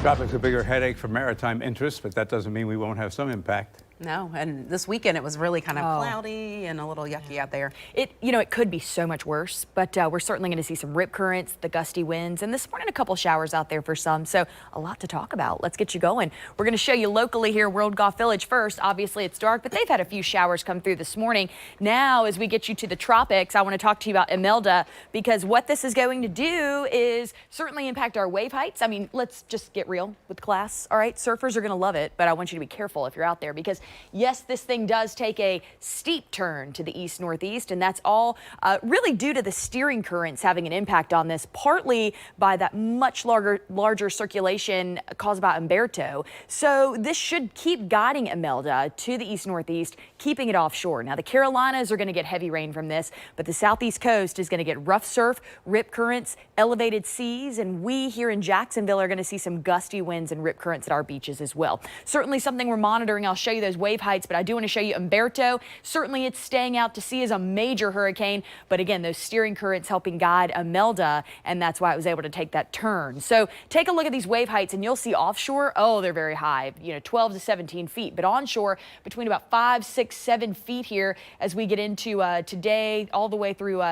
Traffic's a bigger headache for maritime interests, but that doesn't mean we won't have some impact. No, and this weekend it was really kind of cloudy and a little yucky out there. It could be so much worse, but we're certainly going to see some rip currents, the gusty winds, and this morning a couple showers out there for some. So a lot to talk about. Let's get you going. We're going to show you locally here, World Golf Village first. Obviously it's dark, but they've had a few showers come through this morning. Now, as we get you to the tropics, I want to talk to you about Imelda, because what this is going to do is certainly impact our wave heights. I mean, let's just get real with class. All right, surfers are going to love it, but I want you to be careful if you're out there, because yes, this thing does take a steep turn to the east-northeast, and that's all really due to the steering currents having an impact on this, partly by that much larger circulation caused by Umberto. So this should keep guiding Imelda to the east-northeast, keeping it offshore. Now, the Carolinas are going to get heavy rain from this, but the southeast coast is going to get rough surf, rip currents, elevated seas, and we here in Jacksonville are going to see some gusty winds and rip currents at our beaches as well. Certainly something we're monitoring. I'll show you those wave heights, but I do want to show you Umberto. Certainly it's staying out to sea as a major hurricane, but again, those steering currents helping guide Imelda, and that's why it was able to take that turn. So take a look at these wave heights and you'll see offshore, oh, they're very high, 12 to 17 feet, but onshore between about 5, 6, 7 feet here as we get into today all the way through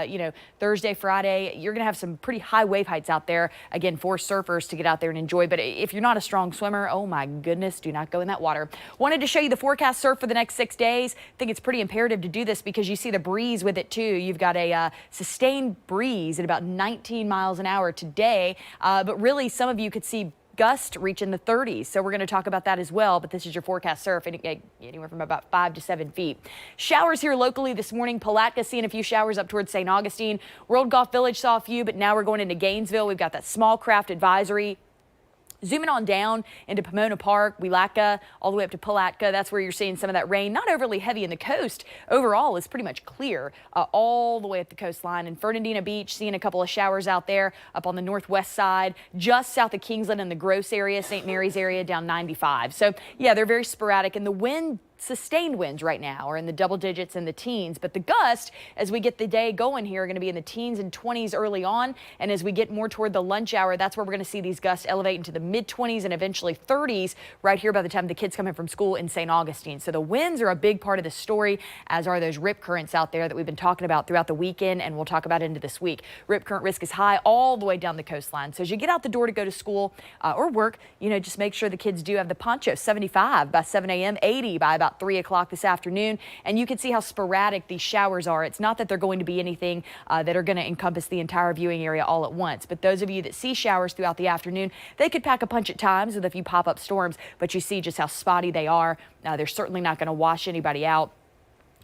Thursday, Friday. You're gonna have some pretty high wave heights out there, again, for surfers to get out there and enjoy. But if you're not a strong swimmer, oh my goodness, do not go in that water. Wanted to show you the forecast surf for the next 6 days. I think it's pretty imperative to do this because you see the breeze with it too. You've got a sustained breeze at about 19 miles an hour today, but really some of you could see gusts reaching the 30s. So we're going to talk about that as well, but this is your forecast surf, anywhere from about 5 to 7 feet. Showers here locally this morning. Palatka seeing a few showers up towards St. Augustine. World Golf Village saw a few, but now we're going into Gainesville. We've got that small craft advisory. Zooming on down into Pomona Park, Wielaka, all the way up to Palatka, that's where you're seeing some of that rain. Not overly heavy in the coast. Overall, it's pretty much clear all the way up the coastline. And Fernandina Beach, seeing a couple of showers out there up on the northwest side, just south of Kingsland in the Gross area, St. Mary's area, down 95. So, yeah, they're very sporadic. And the wind, sustained winds right now are in the double digits and the teens, but the gust as we get the day going here are going to be in the teens and 20s early on, and as we get more toward the lunch hour, that's where we're going to see these gusts elevate into the mid-20s and eventually 30s right here by the time the kids come in from school in St. Augustine. So the winds are a big part of the story, as are those rip currents out there that we've been talking about throughout the weekend, and we'll talk about into this week. Rip current risk is high all the way down the coastline. So as you get out the door to go to school or work, just make sure the kids do have the poncho. 75 by 7 a.m., 80 by about 3 o'clock this afternoon, and you can see how sporadic these showers are. It's not that they're going to be anything that are going to encompass the entire viewing area all at once, but those of you that see showers throughout the afternoon, they could pack a punch at times with a few pop-up storms, but you see just how spotty they are. They're certainly not going to wash anybody out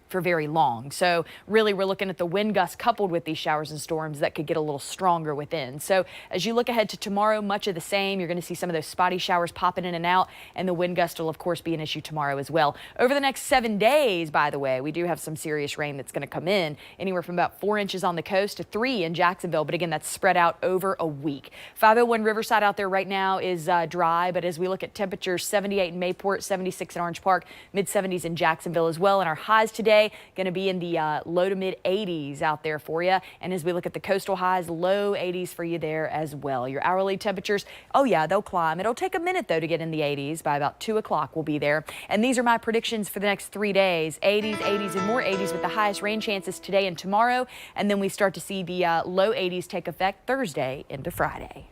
for very long. So really we're looking at the wind gusts coupled with these showers and storms that could get a little stronger within. So as you look ahead to tomorrow, much of the same. You're going to see some of those spotty showers popping in and out, and the wind gust will of course be an issue tomorrow as well. Over the next 7 days, by the way, we do have some serious rain that's going to come in, anywhere from about 4 inches on the coast to 3 in Jacksonville, but again, that's spread out over a week. 501 Riverside out there right now is dry, but as we look at temperatures, 78 in Mayport, 76 in Orange Park, mid-70s in Jacksonville as well, and our highs today going to be in the low to mid 80s out there for you. And as we look at the coastal highs, low 80s for you there as well. Your hourly temperatures, oh yeah, they'll climb. It'll take a minute though to get in the 80s. By about 2 o'clock we'll be there. And these are my predictions for the next 3 days. 80s, 80s, and more 80s with the highest rain chances today and tomorrow. And then we start to see the low 80s take effect Thursday into Friday.